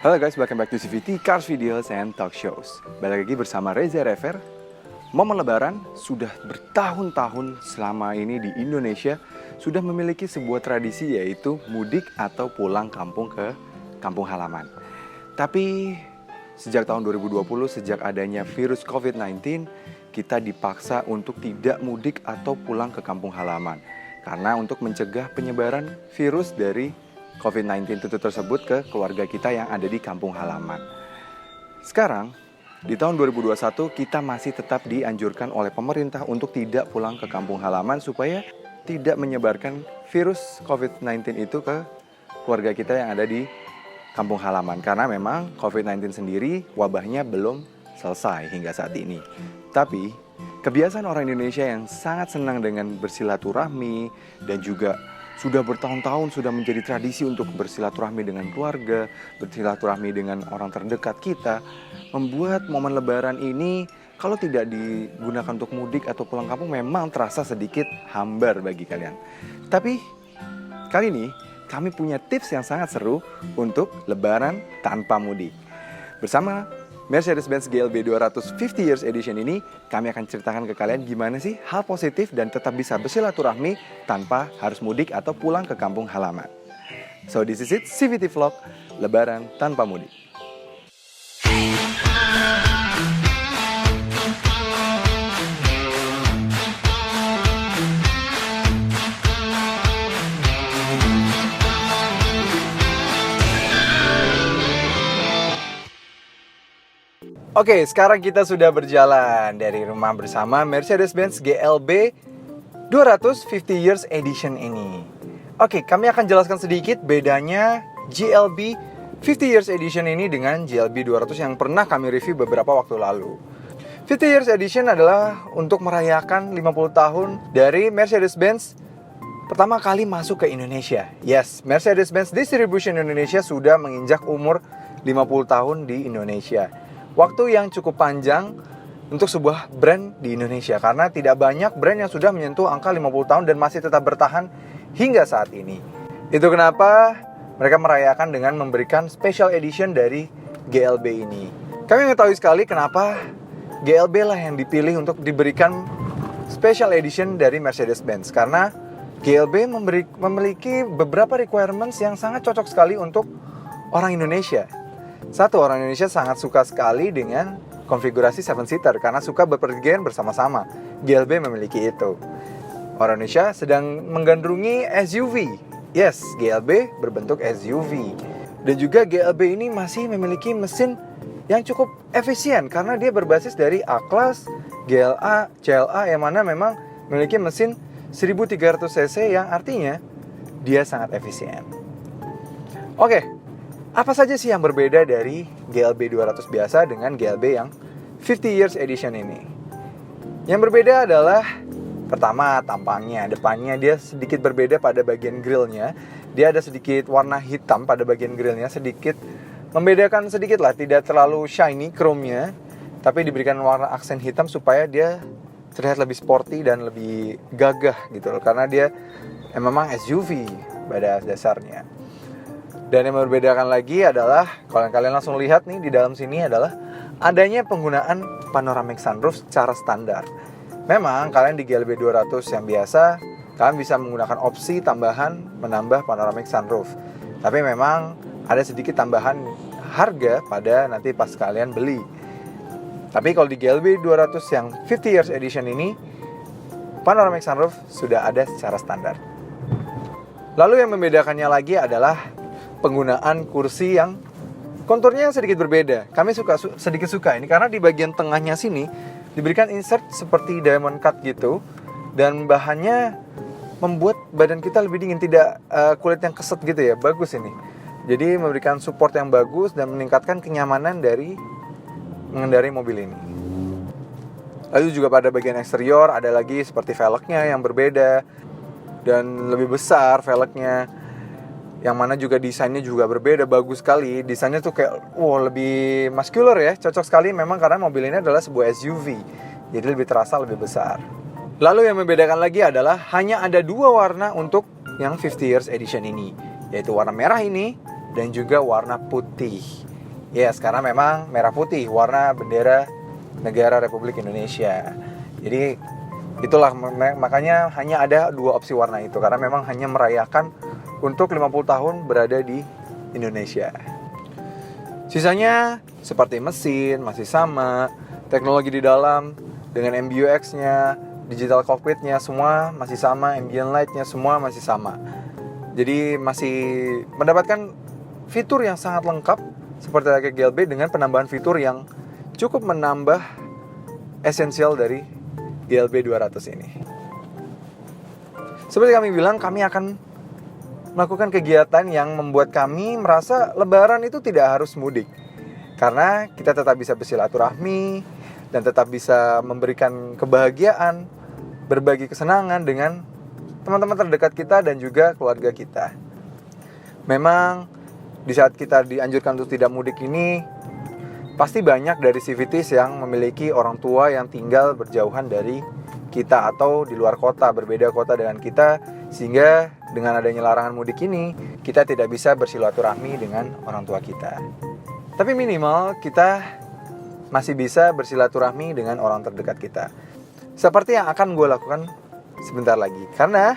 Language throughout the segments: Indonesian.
Halo guys, welcome back to CVT Cars Videos and Talk Shows. Balik lagi bersama Reza Rever. Momen Lebaran sudah bertahun-tahun selama ini di Indonesia sudah memiliki sebuah tradisi, yaitu mudik atau pulang kampung ke kampung halaman. Tapi sejak tahun 2020, sejak adanya virus COVID-19, kita dipaksa untuk tidak mudik atau pulang ke kampung halaman. Karena untuk mencegah penyebaran virus dari COVID-19 itu tersebut ke keluarga kita yang ada di kampung halaman. Sekarang, di tahun 2021, kita masih tetap dianjurkan oleh pemerintah untuk tidak pulang ke kampung halaman supaya tidak menyebarkan virus COVID-19 itu ke keluarga kita yang ada di kampung halaman. Karena memang COVID-19 sendiri wabahnya belum selesai hingga saat ini. Tapi, kebiasaan orang Indonesia yang sangat senang dengan bersilaturahmi dan juga sudah bertahun-tahun sudah menjadi tradisi untuk bersilaturahmi dengan keluarga, bersilaturahmi dengan orang terdekat kita, membuat momen Lebaran ini kalau tidak digunakan untuk mudik atau pulang kampung memang terasa sedikit hambar bagi kalian. Tapi kali ini kami punya tips yang sangat seru untuk Lebaran tanpa mudik. Bersama Mercedes-Benz GLB 200 50 Years Edition ini, kami akan ceritakan ke kalian gimana sih hal positif dan tetap bisa bersilaturahmi tanpa harus mudik atau pulang ke kampung halaman. So this is it, CVT Vlog, Lebaran tanpa mudik. Oke, sekarang kita sudah berjalan dari rumah bersama Mercedes-Benz GLB 200 50 Years Edition ini. Oke, kami akan jelaskan sedikit bedanya GLB 50 Years Edition ini dengan GLB 200 yang pernah kami review beberapa waktu lalu. 50 Years Edition adalah untuk merayakan 50 tahun dari Mercedes-Benz pertama kali masuk ke Indonesia. Yes, Mercedes-Benz Distribution Indonesia sudah menginjak umur 50 tahun di Indonesia. Waktu yang cukup panjang untuk sebuah brand di Indonesia, karena tidak banyak brand yang sudah menyentuh angka 50 tahun dan masih tetap bertahan hingga saat ini. Itu kenapa mereka merayakan dengan memberikan special edition dari GLB ini. Kami mengetahui sekali kenapa GLB lah yang dipilih untuk diberikan special edition dari Mercedes-Benz, karena GLB memiliki beberapa requirements yang sangat cocok sekali untuk orang Indonesia. Satu, orang Indonesia sangat suka sekali dengan konfigurasi 7-seater karena suka bepergian bersama-sama. GLB memiliki itu. Orang Indonesia sedang menggandrungi SUV. Yes, GLB berbentuk SUV. Dan juga GLB ini masih memiliki mesin yang cukup efisien karena dia berbasis dari A-Class, GLA, CLA yang mana memang memiliki mesin 1300 cc yang artinya dia sangat efisien. Oke. Apa saja sih yang berbeda dari GLB 200 biasa dengan GLB yang 50 Years Edition ini? Yang berbeda adalah pertama tampangnya. Depannya dia sedikit berbeda pada bagian grillnya. Dia ada sedikit warna hitam pada bagian grillnya, sedikit membedakan sedikit lah, tidak terlalu shiny chrome-nya, tapi diberikan warna aksen hitam supaya dia terlihat lebih sporty dan lebih gagah gitu loh, karena dia memang SUV pada dasarnya. Dan yang membedakan lagi adalah, kalau kalian langsung lihat nih di dalam sini adalah adanya penggunaan panoramic sunroof secara standar. Memang kalian di GLB 200 yang biasa, kalian bisa menggunakan opsi tambahan menambah panoramic sunroof. Tapi memang ada sedikit tambahan harga pada nanti pas kalian beli. Tapi kalau di GLB 200 yang 50 Years Edition ini, panoramic sunroof sudah ada secara standar. Lalu yang membedakannya lagi adalah penggunaan kursi yang konturnya sedikit berbeda. Kami sedikit suka ini karena di bagian tengahnya sini diberikan insert seperti diamond cut gitu, dan bahannya membuat badan kita lebih dingin, tidak kulit yang keset gitu ya. Bagus ini. Jadi memberikan support yang bagus dan meningkatkan kenyamanan dari mengendarai mobil ini. Lalu juga pada bagian eksterior ada lagi seperti velgnya yang berbeda dan lebih besar velgnya. Yang mana juga desainnya juga berbeda, bagus sekali. Desainnya tuh kayak, lebih muscular ya. Cocok sekali memang karena mobil ini adalah sebuah SUV. Jadi lebih terasa lebih besar. Lalu yang membedakan lagi adalah hanya ada 2 warna untuk yang 50 Years Edition ini, yaitu warna merah ini dan juga warna putih. Yes, karena memang merah putih, warna bendera negara Republik Indonesia. Jadi itulah makanya hanya ada 2 opsi warna itu, karena memang hanya merayakan untuk 50 tahun berada di Indonesia. Sisanya seperti mesin masih sama, teknologi di dalam dengan MBUX-nya, digital cockpit-nya semua masih sama, ambient light-nya semua masih sama. Jadi masih mendapatkan fitur yang sangat lengkap seperti layaknya GLB dengan penambahan fitur yang cukup menambah esensial dari GLB 200 ini. Seperti kami bilang, kami akan melakukan kegiatan yang membuat kami merasa lebaran itu tidak harus mudik. Karena kita tetap bisa bersilaturahmi dan tetap bisa memberikan kebahagiaan, berbagi kesenangan dengan teman-teman terdekat kita dan juga keluarga kita. Memang di saat kita dianjurkan untuk tidak mudik ini, pasti banyak dari CVTs yang memiliki orang tua yang tinggal berjauhan dari kita atau di luar kota, berbeda kota dengan kita, sehingga dengan adanya larangan mudik ini, kita tidak bisa bersilaturahmi dengan orang tua kita. Tapi minimal kita masih bisa bersilaturahmi dengan orang terdekat kita. Seperti yang akan gue lakukan sebentar lagi. Karena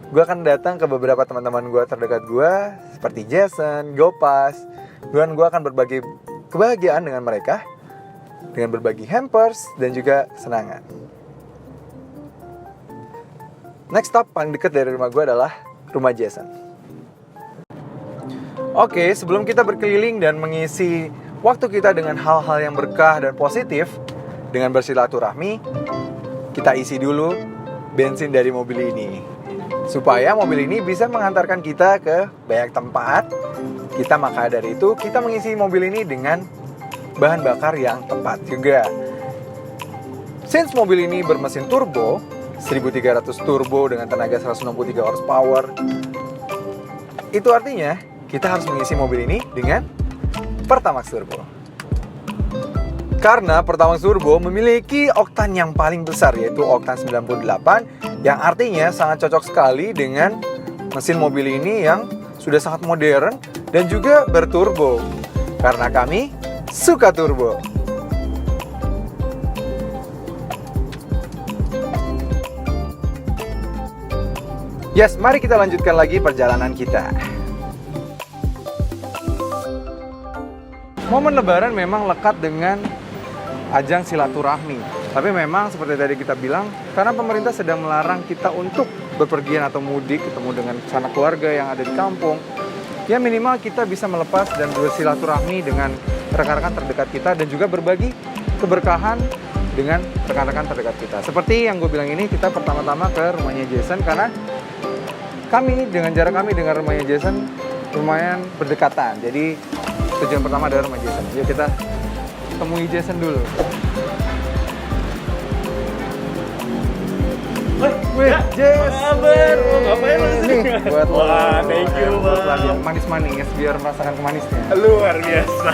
gue akan datang ke beberapa teman-teman gue terdekat gue, seperti Jason, Gopas, dan gue akan berbagi kebahagiaan dengan mereka, dengan berbagi hampers dan juga kesenangan. Next stop paling dekat dari rumah gue adalah rumah Jason. Oke, sebelum kita berkeliling dan mengisi waktu kita dengan hal-hal yang berkah dan positif dengan bersilaturahmi, kita isi dulu bensin dari mobil ini supaya mobil ini bisa mengantarkan kita ke banyak tempat. Kita maka dari itu kita mengisi mobil ini dengan bahan bakar yang tepat juga. Since mobil ini bermesin turbo 1300 turbo dengan tenaga 163 horsepower, itu artinya kita harus mengisi mobil ini dengan Pertamax Turbo. Karena Pertamax Turbo memiliki oktan yang paling besar, yaitu oktan 98, yang artinya sangat cocok sekali dengan mesin mobil ini yang sudah sangat modern dan juga berturbo. Karena kami suka turbo. Yes, mari kita lanjutkan lagi perjalanan kita. Momen lebaran memang lekat dengan ajang silaturahmi. Tapi memang seperti tadi kita bilang, karena pemerintah sedang melarang kita untuk bepergian atau mudik, ketemu dengan sanak keluarga yang ada di kampung, ya minimal kita bisa melepas dan bersilaturahmi dengan rekan-rekan terdekat kita dan juga berbagi keberkahan dengan rekan-rekan terdekat kita. Seperti yang gue bilang ini, kita pertama-tama ke rumahnya Jason karena dengan jarak kami dengan rumahnya Jason lumayan berdekatan. Jadi tujuan pertama adalah rumah Jason. Yuk kita temui Jason dulu. Wih, Jason. Apa kabar? Ngapain lu sini? Buat lo. Wah, thank you, Bang. Manis-manis biar merasakan kemanisnya. Luar biasa.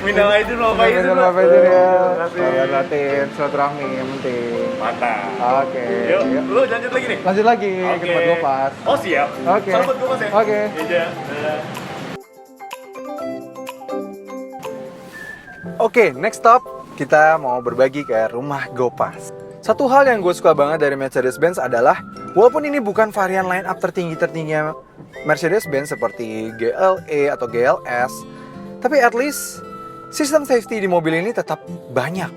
Minal aidin wal faizin. Minal aidin ya. Terima kasih. Latihan silaturahmi yang penting. Mantap. Oke. Yuk, lu lanjut lagi nih? Lanjut lagi Oke. ke tempat Gopas. Oh, siap. Oke. Salam buat Gopas ya? Oke. Iya. Oke, next stop kita mau berbagi ke rumah Gopas. Satu hal yang gue suka banget dari Mercedes-Benz adalah walaupun ini bukan varian line up tertinggi-tertingginya Mercedes-Benz seperti GLE atau GLS, tapi at least sistem safety di mobil ini tetap banyak.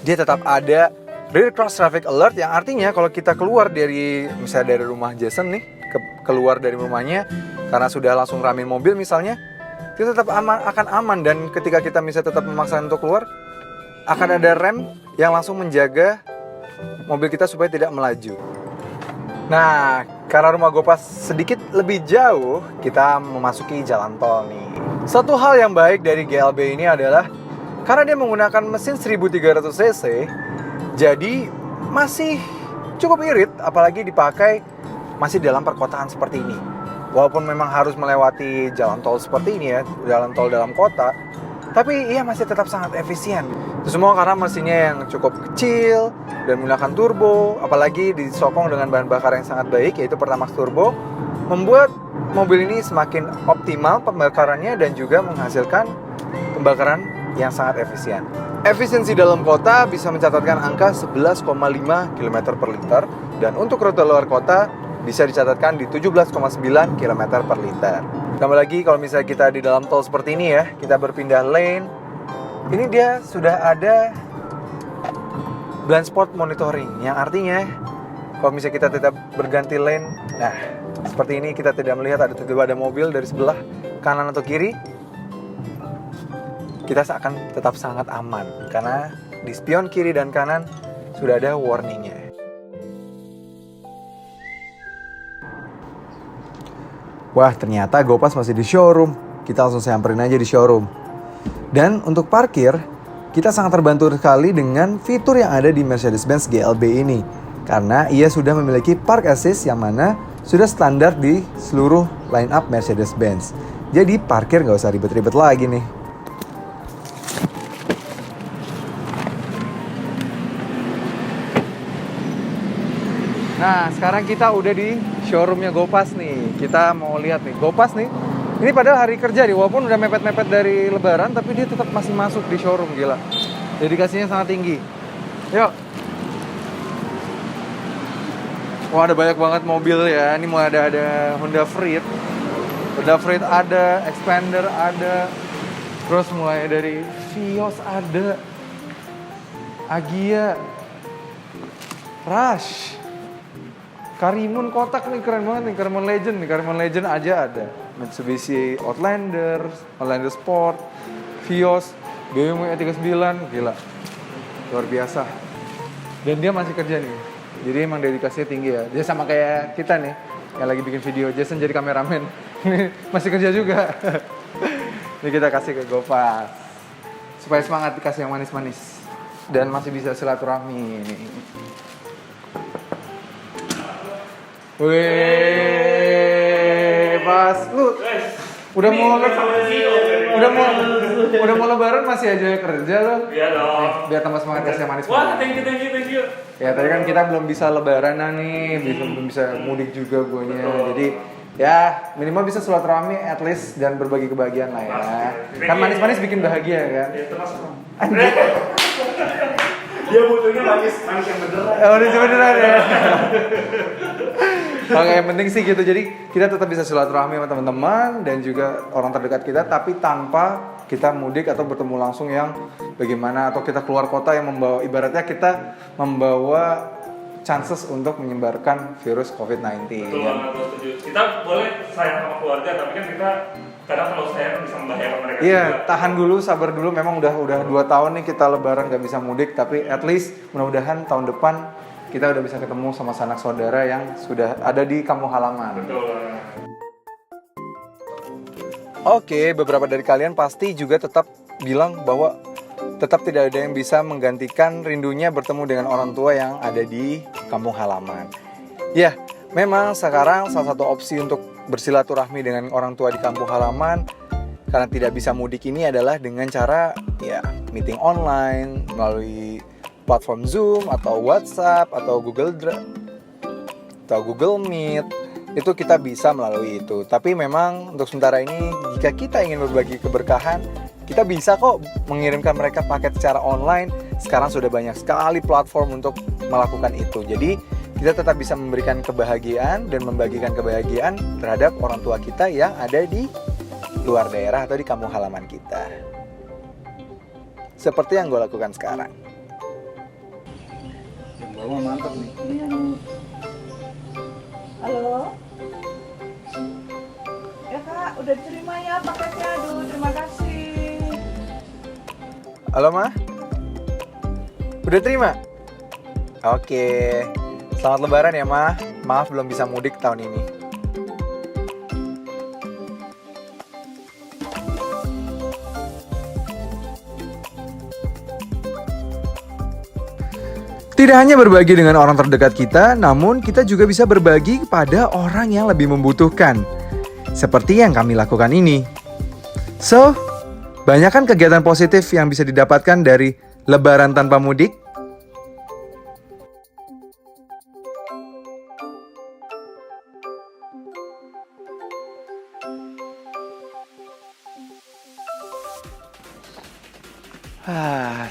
Dia tetap ada rear cross traffic alert yang artinya kalau kita keluar dari misalnya dari rumah Jason nih, keluar dari rumahnya karena sudah langsung ramein mobil misalnya, kita tetap akan aman dan ketika kita misalnya tetap memaksa untuk keluar, akan ada rem yang langsung menjaga mobil kita supaya tidak melaju. Nah, karena rumah Gopas sedikit lebih jauh, kita memasuki jalan tol nih. Satu hal yang baik dari GLB ini adalah karena dia menggunakan mesin 1300 cc, jadi masih cukup irit apalagi dipakai masih dalam perkotaan seperti ini. Walaupun memang harus melewati jalan tol seperti ini ya, jalan tol dalam kota, tapi ia masih tetap sangat efisien. Itu semua karena mesinnya yang cukup kecil dan menggunakan turbo, apalagi disokong dengan bahan bakar yang sangat baik yaitu Pertamax Turbo, membuat mobil ini semakin optimal pembakarannya dan juga menghasilkan pembakaran yang sangat efisien. Efisiensi dalam kota bisa mencatatkan angka 11,5 km per liter, dan untuk rute luar kota bisa dicatatkan di 17,9 km per liter. Tambah lagi kalau misalnya kita di dalam tol seperti ini ya, kita berpindah lane, ini dia sudah ada blind spot monitoring, yang artinya kalau misalnya kita tidak berganti lane, nah seperti ini kita tidak melihat tiba-tiba ada mobil dari sebelah kanan atau kiri, kita akan tetap sangat aman karena di spion kiri dan kanan sudah ada warningnya. Wah, ternyata GoPass masih di showroom. Kita langsung samperin aja di showroom. Dan untuk parkir, kita sangat terbantu sekali dengan fitur yang ada di Mercedes-Benz GLB ini. Karena ia sudah memiliki Park Assist yang mana sudah standar di seluruh line up Mercedes-Benz. Jadi parkir nggak usah ribet-ribet lagi nih. Nah, sekarang kita udah di showroomnya GoPass nih. Kita mau lihat nih, GoPass nih. Ini padahal hari kerja nih, walaupun udah mepet-mepet dari lebaran, tapi dia tetap masih masuk di showroom, gila. Dedikasinya sangat tinggi. Yuk. Wah, ada banyak banget mobil ya. Ini mau ada Honda Freed. Honda Freed ada, Expander ada. Terus mulai dari Vios ada. Agia. Rush. Karimun kotak nih, keren banget nih, Karimun Legend aja ada. Mitsubishi Outlander, Outlander Sport, Vios, BMW E39, gila. Luar biasa. Dan dia masih kerja nih. Jadi emang dedikasinya tinggi ya. Dia sama kayak kita nih, yang lagi bikin video. Jason jadi kameramen. Masih kerja juga. Ini kita kasih ke GoPass. Supaya semangat, dikasih yang manis-manis. Dan masih bisa silaturahmi. Wih, pas lu udah mau lebaran masih aja kerja lo. Iya dong. Biar tambah semangat kasih yang manis. Wah, thank you. Ya tadi kan kita belum bisa lebaran nih, belum bisa mudik juga guanya. Jadi ya minimal bisa silaturahmi at least dan berbagi kebahagiaan lah ya. Kan manis-manis bikin bahagia kan. Ya, termasuk. Dia butuhnya manis yang beneran. Manis beneran ya. Oke, yang penting sih gitu. Jadi kita tetap bisa silaturahmi sama teman-teman dan juga orang terdekat kita, tapi tanpa kita mudik atau bertemu langsung yang bagaimana, atau kita keluar kota yang membawa, ibaratnya kita membawa chances untuk menyebarkan virus COVID-19. Betul ya. banget, gue setuju. Kita boleh sayang sama keluarga, tapi kan kita kadang kalau sayang bisa membahayakan mereka. Iya, juga. tahan dulu, sabar dulu. Memang udah 2 tahun nih kita lebaran gak bisa mudik, tapi at least mudah-mudahan tahun depan kita udah bisa ketemu sama sanak saudara yang sudah ada di kampung halaman. Betul. Oke, beberapa dari kalian pasti juga tetap bilang bahwa tetap tidak ada yang bisa menggantikan rindunya bertemu dengan orang tua yang ada di kampung halaman. Ya, memang sekarang salah satu opsi untuk bersilaturahmi dengan orang tua di kampung halaman karena tidak bisa mudik ini adalah dengan cara ya meeting online melalui platform Zoom atau WhatsApp atau Google Drive atau Google Meet. Itu kita bisa melalui itu. Tapi memang untuk sementara ini jika kita ingin berbagi keberkahan, kita bisa kok mengirimkan mereka paket secara online. Sekarang sudah banyak sekali platform untuk melakukan itu. Jadi kita tetap bisa memberikan kebahagiaan dan membagikan kebahagiaan terhadap orang tua kita yang ada di luar daerah atau di kampung halaman kita. Seperti yang gue lakukan sekarang. Yang bawah mantap nih. Halo? Ya kak, udah diterima ya paketnya, aduh terima kasih. Halo Ma? Udah terima? Oke. Selamat lebaran ya Ma. Maaf belum bisa mudik tahun ini. Tidak hanya berbagi dengan orang terdekat kita, namun kita juga bisa berbagi kepada orang yang lebih membutuhkan. Seperti yang kami lakukan ini. So, banyakkan kegiatan positif yang bisa didapatkan dari lebaran tanpa mudik.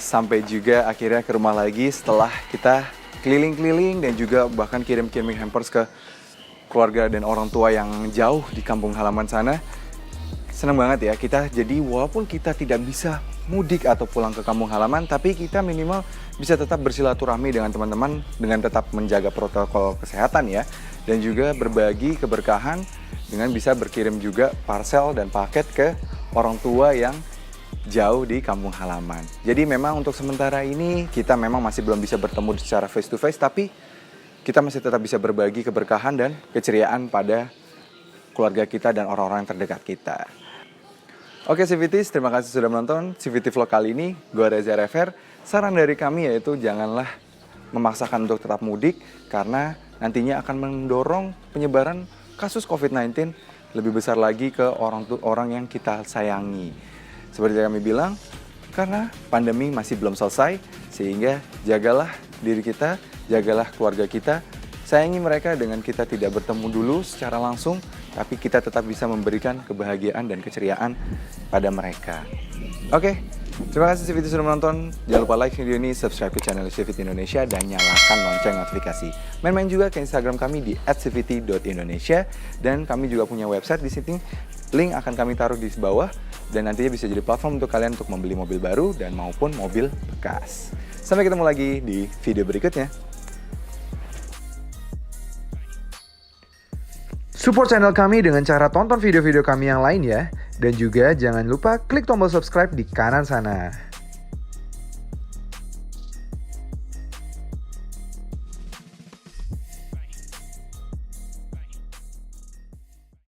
Sampai juga akhirnya ke rumah lagi setelah kita keliling-keliling dan juga bahkan kirim-kirim hampers ke keluarga dan orang tua yang jauh di kampung halaman sana. Senang banget ya kita, jadi walaupun kita tidak bisa mudik atau pulang ke kampung halaman, tapi kita minimal bisa tetap bersilaturahmi dengan teman-teman dengan tetap menjaga protokol kesehatan ya, dan juga berbagi keberkahan dengan bisa berkirim juga parcel dan paket ke orang tua yang jauh di kampung halaman. Jadi memang untuk sementara ini kita memang masih belum bisa bertemu secara face to face, tapi kita masih tetap bisa berbagi keberkahan dan keceriaan pada keluarga kita dan orang-orang yang terdekat kita. Oke CVTs, terima kasih sudah menonton CVT Vlog kali ini. Gue Reza Rever. Saran dari kami yaitu janganlah memaksakan untuk tetap mudik karena nantinya akan mendorong penyebaran kasus COVID-19 lebih besar lagi ke orang yang kita sayangi. Seperti yang kami bilang, karena pandemi masih belum selesai, sehingga jagalah diri kita, jagalah keluarga kita, sayangi mereka dengan kita tidak bertemu dulu secara langsung, tapi kita tetap bisa memberikan kebahagiaan dan keceriaan pada mereka. Oke, terima kasih CVT sudah menonton. Jangan lupa like video ini, subscribe ke channel CVT Indonesia, dan nyalakan lonceng notifikasi. Main-main juga ke Instagram kami di @cvt.indonesia, dan kami juga punya website di sini. Link akan kami taruh di bawah, dan nantinya bisa jadi platform untuk kalian untuk membeli mobil baru dan maupun mobil bekas. Sampai ketemu lagi di video berikutnya. Support channel kami dengan cara tonton video-video kami yang lain ya. Dan juga jangan lupa klik tombol subscribe di kanan sana.